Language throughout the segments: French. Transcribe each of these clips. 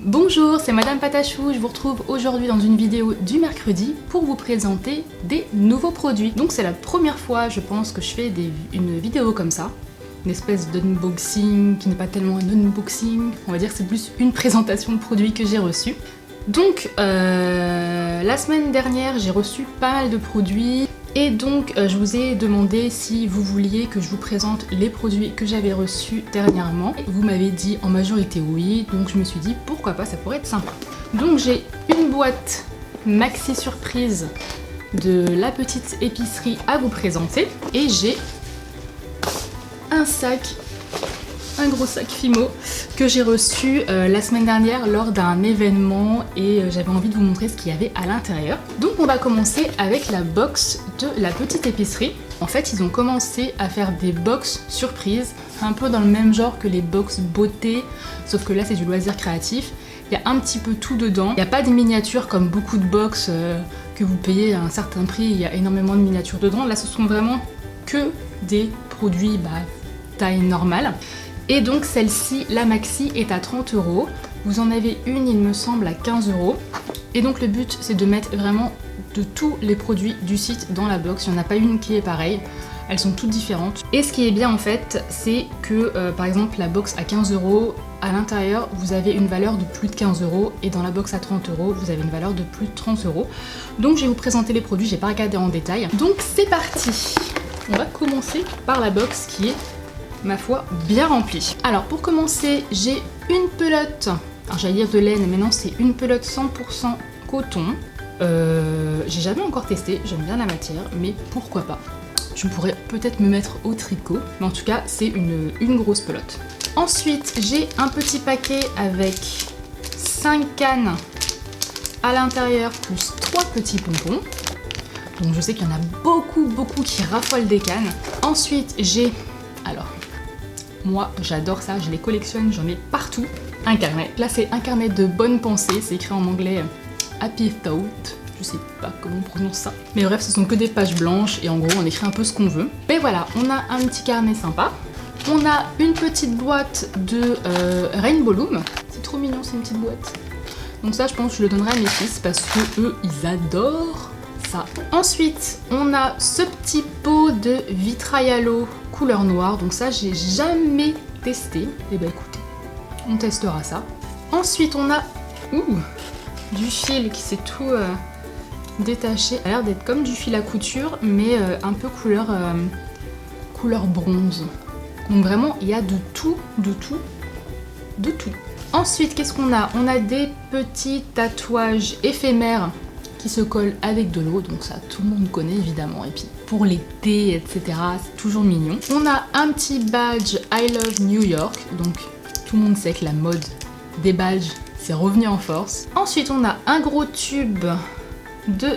Bonjour, c'est Madame Patachou, je vous retrouve aujourd'hui dans une vidéo du mercredi pour vous présenter des nouveaux produits. Donc c'est la première fois je pense que je fais une vidéo comme ça, une espèce d'unboxing qui n'est pas tellement un unboxing, on va dire que c'est plus une présentation de produits que j'ai reçus. Donc la semaine dernière j'ai reçu pas mal de produits et donc je vous ai demandé si vous vouliez que je vous présente les produits que j'avais reçus dernièrement. Vous m'avez dit en majorité oui, donc je me suis dit pourquoi pas, ça pourrait être sympa. Donc j'ai une boîte maxi surprise de La Petite Épicerie à vous présenter et j'ai un sac, un gros sac Fimo que j'ai reçu la semaine dernière lors d'un événement et j'avais envie de vous montrer ce qu'il y avait à l'intérieur. Donc on va commencer avec la box de La Petite Épicerie. En fait ils ont commencé à faire des box surprises, un peu dans le même genre que les box beauté, sauf que là c'est du loisir créatif. Il y a un petit peu tout dedans. Il n'y a pas de miniatures comme beaucoup de box que vous payez à un certain prix, il y a énormément de miniatures dedans. Là ce sont vraiment que des produits taille normale. Et donc celle-ci, la maxi, est à 30 €. Vous en avez une, il me semble, à 15 €. Et donc le but, c'est de mettre vraiment de tous les produits du site dans la box. Il n'y en a pas une qui est pareille. Elles sont toutes différentes. Et ce qui est bien en fait, c'est que par exemple la box à 15 €, à l'intérieur, vous avez une valeur de plus de 15 € et dans la box à 30 €, vous avez une valeur de plus de 30 €. Donc je vais vous présenter les produits, j'ai pas regardé en détail. Donc c'est parti. On va commencer par la box qui est, ma foi, bien remplie. Alors pour commencer, j'ai une pelote, alors j'allais dire de laine, mais non, c'est une pelote 100% coton. J'ai jamais encore testé, j'aime bien la matière, mais pourquoi pas. Je pourrais peut-être me mettre au tricot, mais en tout cas, c'est une grosse pelote. Ensuite, j'ai un petit paquet avec 5 cannes à l'intérieur, plus 3 petits pompons. Donc je sais qu'il y en a beaucoup qui raffolent des cannes. Ensuite, j'ai... alors... moi, j'adore ça, je les collectionne, j'en ai partout. Un carnet. Là, c'est un carnet de bonnes pensées. C'est écrit en anglais Happy Thought. Je sais pas comment on prononce ça. Mais bref, ce sont que des pages blanches et en gros, on écrit un peu ce qu'on veut. Mais voilà, on a un petit carnet sympa. On a une petite boîte de Rainbow Loom. C'est trop mignon, c'est une petite boîte. Donc ça, je pense que je le donnerai à mes fils parce que eux, ils adorent ça. Ensuite, on a ce petit pot de vitrail à l'eau couleur noire. Donc ça, j'ai jamais testé. Et bah écoutez, on testera ça. Ensuite, on a du fil qui s'est tout détaché. Ça a l'air d'être comme du fil à couture, mais un peu couleur bronze. Donc vraiment, il y a de tout. Ensuite, qu'est-ce qu'on a? On a des petits tatouages éphémères qui se collent avec de l'eau, donc ça tout le monde connaît évidemment, et puis pour l'été, etc., c'est toujours mignon. On a un petit badge I Love New York, donc tout le monde sait que la mode des badges, c'est revenu en force. Ensuite, on a un gros tube de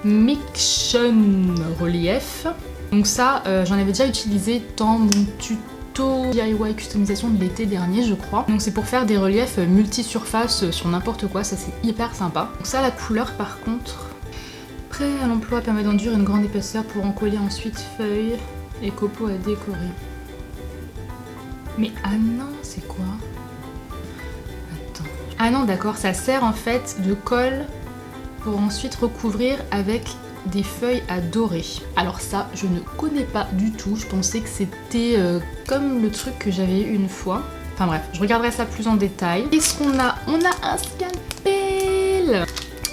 Miction Relief. Donc ça, j'en avais déjà utilisé dans mon tuto DIY customisation de l'été dernier, je crois. Donc c'est pour faire des reliefs multi-surface sur n'importe quoi, ça c'est hyper sympa. Donc ça, la couleur par contre, prêt à l'emploi, permet d'enduire une grande épaisseur pour en coller ensuite feuilles et copeaux à décorer. Mais ah non, c'est quoi? Attends. Ah non, d'accord, ça sert en fait de colle pour ensuite recouvrir avec des feuilles à dorer. Alors ça, je ne connais pas du tout. Je pensais que c'était comme le truc que j'avais eu une fois. Enfin bref, je regarderai ça plus en détail. Qu'est-ce qu'on a? On a un scalpel.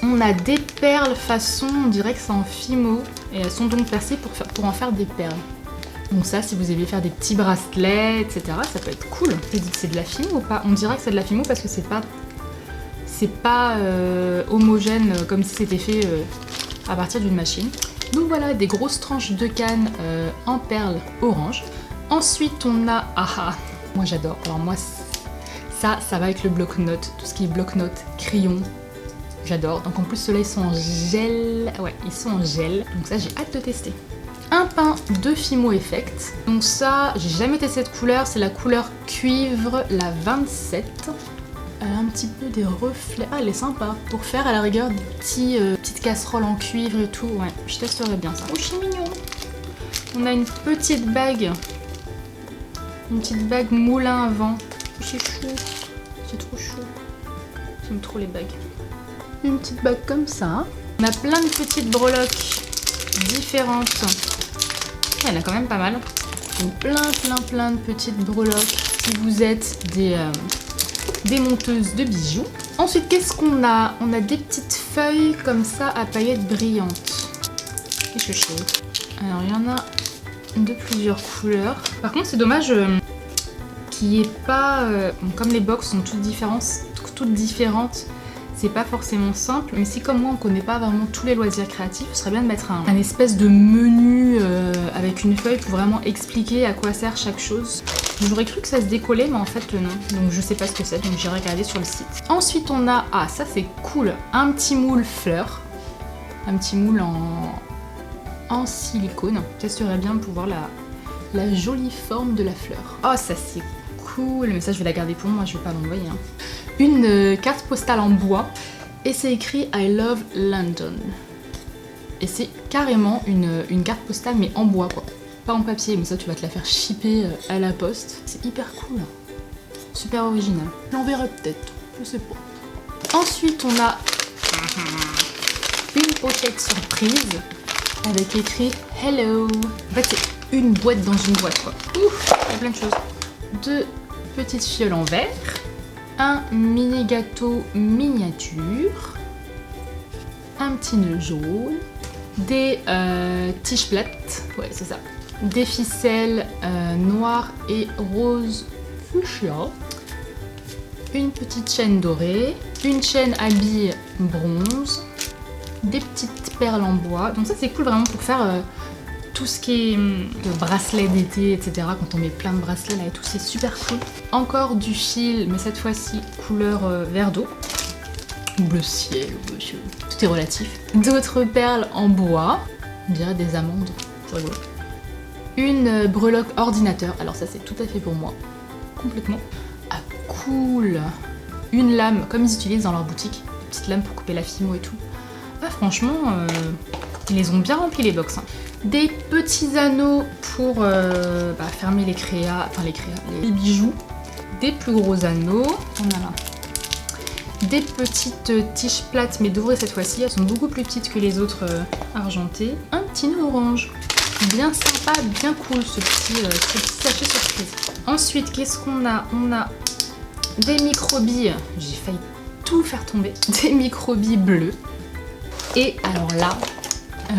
On a des perles façon, on dirait que c'est en Fimo. Et elles sont donc percées pour en faire des perles. Donc ça, si vous aimez faire des petits bracelets, etc., ça peut être cool. C'est de la Fimo ou pas? On dirait que c'est de la Fimo parce que c'est pas homogène comme si c'était fait à partir d'une machine. Donc voilà, des grosses tranches de canne en perles orange. Ensuite, on a... moi j'adore. Alors moi, ça va avec le bloc-notes. Tout ce qui est bloc-notes, crayon, j'adore. Donc en plus, ceux-là, ils sont en gel. Ouais, ils sont en gel. Donc ça, j'ai hâte de tester. Un pain de Fimo Effect. Donc ça, j'ai jamais testé cette couleur. C'est la couleur cuivre, la 27. Elle a un petit peu des reflets. Ah, elle est sympa. Pour faire à la rigueur des petites casseroles en cuivre et tout. Ouais, je testerais bien ça. Oh, c'est mignon. On a une petite bague. Une petite bague moulin à vent. C'est chou. C'est trop chou. J'aime trop les bagues. Une petite bague comme ça. On a plein de petites breloques différentes. Il y en a quand même pas mal. Donc plein de petites breloques si vous êtes des monteuses de bijoux. Ensuite, qu'est-ce qu'on a? On a des petites feuilles comme ça à paillettes brillantes. Qu'est-ce que je fais? Alors, il y en a de plusieurs couleurs. Par contre, c'est dommage qu'il n'y ait pas... comme les box sont toutes différentes, c'est pas forcément simple. Mais si comme moi, on connaît pas vraiment tous les loisirs créatifs, ce serait bien de mettre un espèce de menu avec une feuille pour vraiment expliquer à quoi sert chaque chose. J'aurais cru que ça se décollait, mais en fait non. Donc je sais pas ce que c'est, donc j'ai regardé sur le site. Ensuite, on a... Ah, ça c'est cool. Un petit moule fleur. Un petit moule en silicone. Je testerais bien pour voir la jolie forme de la fleur. Oh, ça c'est cool. Mais ça, je vais la garder pour moi, je vais pas l'envoyer. Hein. Une carte postale en bois. Et c'est écrit I love London. Et c'est carrément une carte postale, mais en bois, quoi. Pas en papier, mais ça, tu vas te la faire shipper à la poste. C'est hyper cool. Super original. Je l'enverrai peut-être, je sais pas. Ensuite, on a une pochette surprise avec écrit Hello. En fait, c'est une boîte dans une boîte, quoi. Ouf, il y a plein de choses. Deux petites fioles en verre. Un mini gâteau miniature. Un petit nœud jaune. Des tiges plates. Ouais, c'est ça. Des ficelles noires et rose fuchsia. Une petite chaîne dorée. Une chaîne à billes bronze. Des petites perles en bois. Donc ça, c'est cool vraiment pour faire tout ce qui est de bracelets d'été, etc. Quand on met plein de bracelets là et tout, c'est super cool. Encore du fil, mais cette fois-ci couleur vert d'eau. Bleu ciel, tout est relatif. D'autres perles en bois. On dirait des amandes. C'est rigolo. Une breloque ordinateur. Alors ça, c'est tout à fait pour moi. Complètement. Ah, cool. Une lame, comme ils utilisent dans leur boutique. Une petite lame pour couper la fimo et tout. Ah, franchement, ils les ont bien remplis les box. Hein. Des petits anneaux pour fermer les bijoux. Des plus gros anneaux. On a là des petites tiges plates, mais dorées cette fois-ci. Elles sont beaucoup plus petites que les autres argentées. Un petit nœud orange. Bien sympa, bien cool ce petit sachet surprise. Ensuite, qu'est-ce qu'on a? On a des micro-billes. J'ai failli tout faire tomber. Des micro-billes bleues. Et alors là,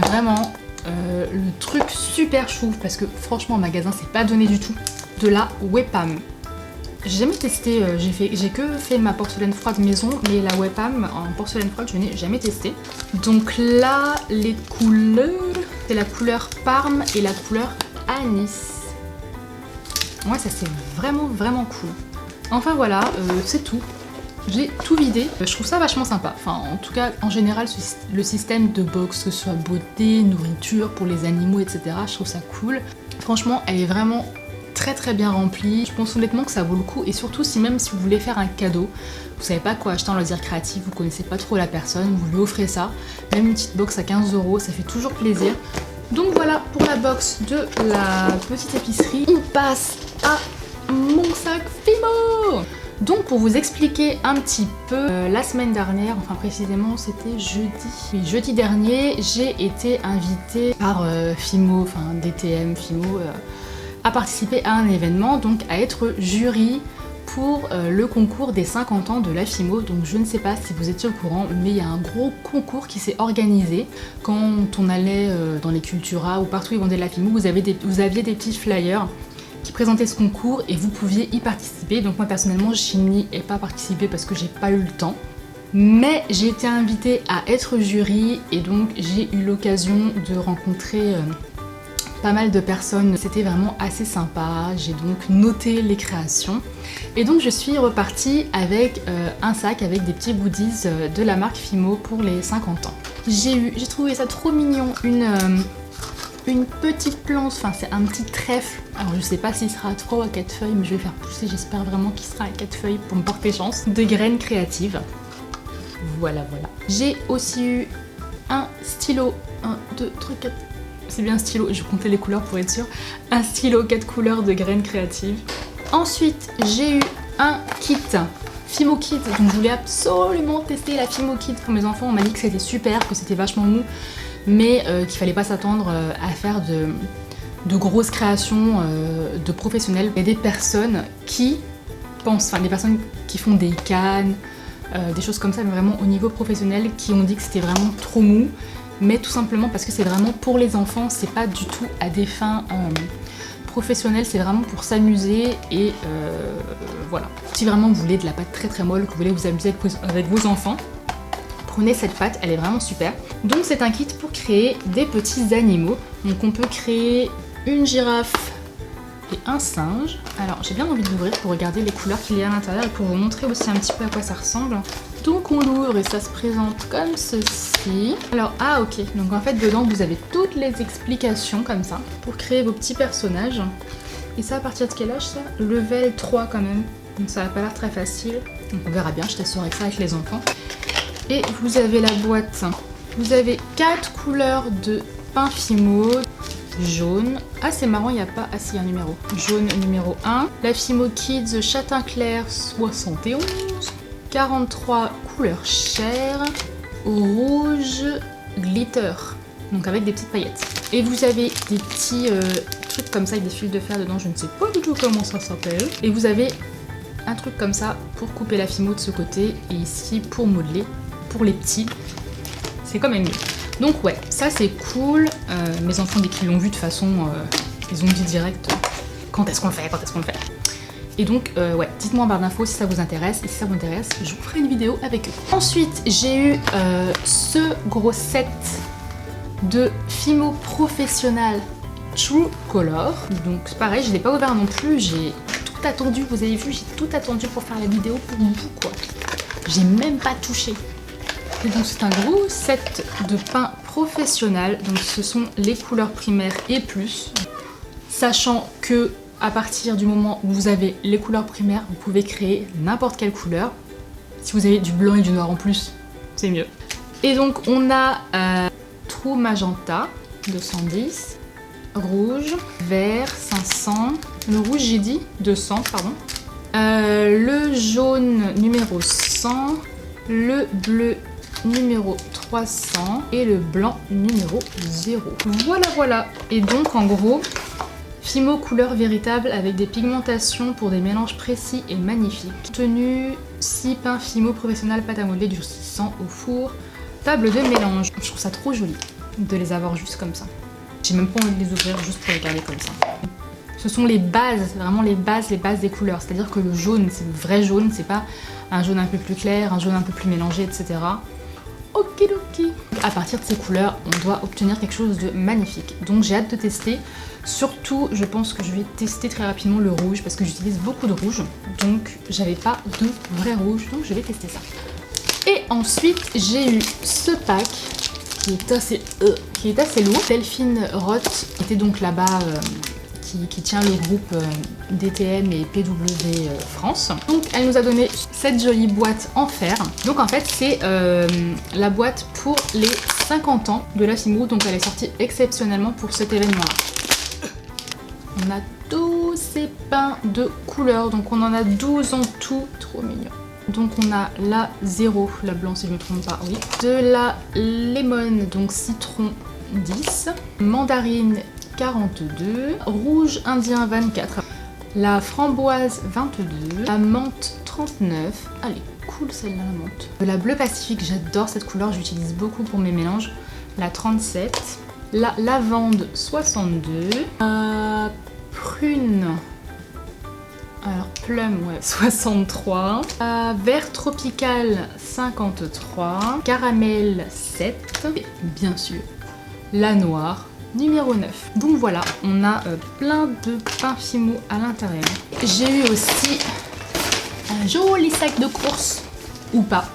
vraiment, le truc super chou, parce que franchement, en magasin, c'est pas donné du tout. De la Wepam. J'ai jamais testé, j'ai que fait ma porcelaine froide maison, mais la Wepam en porcelaine froide, je n'ai jamais testé. Donc là, les couleurs, c'est la couleur Parme et la couleur Anis. Ouais, ça c'est vraiment cool. Enfin voilà, c'est tout. J'ai tout vidé. Je trouve ça vachement sympa. Enfin, en tout cas, en général, le système de box, que ce soit beauté, nourriture pour les animaux, etc., je trouve ça cool. Franchement, elle est vraiment très bien remplie. Je pense honnêtement que ça vaut le coup, et surtout si vous voulez faire un cadeau, vous savez pas quoi acheter en loisir créatif, vous connaissez pas trop la personne, vous lui offrez ça. Même une petite box à 15 €, ça fait toujours plaisir. Donc voilà pour la box de la petite épicerie. On passe à mon sac Fimo. Donc pour vous expliquer un petit peu, la semaine dernière, enfin précisément c'était jeudi. Oui, jeudi dernier, j'ai été invitée par Fimo, enfin DTM Fimo, à participer à un événement, donc à être jury pour le concours des 50 ans de la Fimo. Donc je ne sais pas si vous étiez au courant, mais il y a un gros concours qui s'est organisé. Quand on allait dans les Cultura ou partout où ils vendaient de la Fimo, vous aviez des petits flyers qui présentaient ce concours et vous pouviez y participer. Donc moi personnellement, je n'y ai pas participé parce que j'ai pas eu le temps. Mais j'ai été invitée à être jury et donc j'ai eu l'occasion de rencontrer pas mal de personnes. C'était vraiment assez sympa. J'ai donc noté les créations. Et donc je suis repartie avec un sac avec des petits goodies de la marque Fimo pour les 50 ans. J'ai trouvé ça trop mignon, une petite plante, enfin c'est un petit trèfle. Alors je sais pas s'il sera à 3 ou à 4 feuilles, mais je vais le faire pousser, j'espère vraiment qu'il sera à 4 feuilles pour me porter chance. De graines créatives. Voilà. J'ai aussi eu un stylo, 1, 2, 3, 4... C'est bien un stylo, je comptais les couleurs pour être sûre. Un stylo 4 couleurs de graines créatives. Ensuite, j'ai eu un kit Fimo Kids, donc je voulais absolument tester la Fimo Kids pour mes enfants. On m'a dit que c'était super, que c'était vachement mou, mais qu'il fallait pas s'attendre à faire de grosses créations de professionnels. Il y a des personnes qui pensent, enfin des personnes qui font des cannes, des choses comme ça, mais vraiment au niveau professionnel, qui ont dit que c'était vraiment trop mou, mais tout simplement parce que c'est vraiment pour les enfants, c'est pas du tout à des fins professionnelles, c'est vraiment pour s'amuser et voilà. Si vraiment vous voulez de la pâte très très molle, que vous voulez vous amuser avec vos enfants, prenez cette pâte, elle est vraiment super. Donc c'est un kit pour créer des petits animaux. Donc on peut créer une girafe et un singe. Alors j'ai bien envie de l'ouvrir pour regarder les couleurs qu'il y a à l'intérieur et pour vous montrer aussi un petit peu à quoi ça ressemble. Donc on l'ouvre et ça se présente comme ceci. Alors ah ok, donc en fait dedans vous avez toutes les explications comme ça pour créer vos petits personnages. Et ça à partir de quel âge ça? Level 3 quand même, donc ça n'a pas l'air très facile. Donc on verra bien, je testerai ça avec les enfants. Et vous avez la boîte, vous avez 4 couleurs de pain Fimo. Jaune. Ah c'est marrant, il n'y a pas... Ah si, il y a un numéro. Jaune numéro 1. La Fimo Kids châtain clair 71. 43 couleurs chair. Rouge glitter. Donc avec des petites paillettes. Et vous avez des petits trucs comme ça avec des fils de fer dedans. Je ne sais pas du tout comment ça s'appelle. Et vous avez un truc comme ça pour couper la Fimo de ce côté. Et ici pour modeler. Pour les petits. C'est quand même mieux. Donc ouais, ça c'est cool. Mes enfants, dès qu'ils l'ont vu de toute façon, ils ont dit direct quand est-ce qu'on le fait, quand est-ce qu'on le fait. Et donc ouais, dites-moi en barre d'infos si ça vous intéresse. Et si ça vous intéresse, je vous ferai une vidéo avec eux. Ensuite, j'ai eu ce gros set de Fimo Professional True Color. Donc c'est pareil, je ne l'ai pas ouvert non plus. J'ai tout attendu, vous avez vu, j'ai tout attendu pour faire la vidéo pour vous quoi. J'ai même pas touché. Et donc c'est un gros set de pain professionnel, donc ce sont les couleurs primaires et plus. Sachant que à partir du moment où vous avez les couleurs primaires, vous pouvez créer n'importe quelle couleur. Si vous avez du blanc et du noir en plus, c'est mieux. Et donc on a True Magenta 210, rouge, vert 500, le rouge j'ai dit 200 pardon, le jaune numéro 100, le bleu numéro 300 et le blanc numéro 0. Voilà. Et donc en gros, Fimo couleur véritable avec des pigmentations pour des mélanges précis et magnifiques. Tenue 6 pains Fimo professionnel pâte à modeler durcissant au four. Table de mélange. Je trouve ça trop joli de les avoir juste comme ça. J'ai même pas envie de les ouvrir juste pour les garder comme ça. Ce sont les bases, vraiment les bases des couleurs. C'est-à-dire que le jaune, c'est le vrai jaune, c'est pas un jaune un peu plus clair, un jaune un peu plus mélangé, etc. Okidoki. À partir de ces couleurs, on doit obtenir quelque chose de magnifique. Donc j'ai hâte de tester. Surtout, je pense que je vais tester très rapidement le rouge parce que j'utilise beaucoup de rouge. Donc j'avais pas de vrai rouge, donc je vais tester ça. Et ensuite, j'ai eu ce pack qui est assez lourd. Delphine Roth était donc là-bas... Qui tient le groupe DTM et PW France. Donc elle nous a donné cette jolie boîte en fer. Donc en fait c'est la boîte pour les 50 ans de la Fimo. Donc elle est sortie exceptionnellement pour cet événement-là. On a tous ces pains de couleurs. Donc on en a 12 en tout. Trop mignon. Donc on a la 0, la blanc si je ne me trompe pas, oui. De la lemon, donc citron 10. Mandarine 42, rouge indien 24, la framboise 22, la menthe 39, elle est cool celle-là la menthe. La bleu pacifique, j'adore cette couleur, j'utilise beaucoup pour mes mélanges, la 37, la lavande 62, la prune, alors plum ouais 63, vert tropical 53, caramel 7, et bien sûr la noire numéro 9. Donc voilà, on a plein de pains Fimo à l'intérieur. J'ai eu aussi un joli sac de courses, ou pas.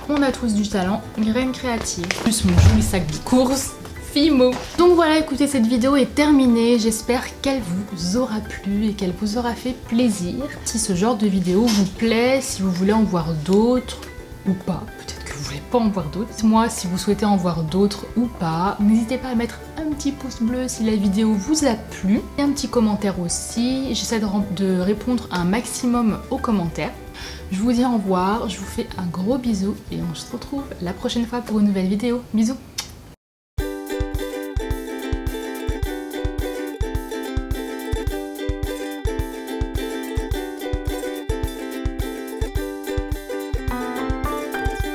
On a tous du talent, graines créatives. Plus mon joli sac de courses Fimo. Donc voilà, écoutez, cette vidéo est terminée. J'espère qu'elle vous aura plu et qu'elle vous aura fait plaisir. Si ce genre de vidéo vous plaît, si vous voulez en voir d'autres, ou pas, peut-être que vous voulez pas en voir d'autres. Dites-moi si vous souhaitez en voir d'autres ou pas. N'hésitez pas à mettre un petit pouce bleu si la vidéo vous a plu. Et un petit commentaire aussi. J'essaie de répondre un maximum aux commentaires. Je vous dis au revoir, je vous fais un gros bisou et on se retrouve la prochaine fois pour une nouvelle vidéo. Bisous!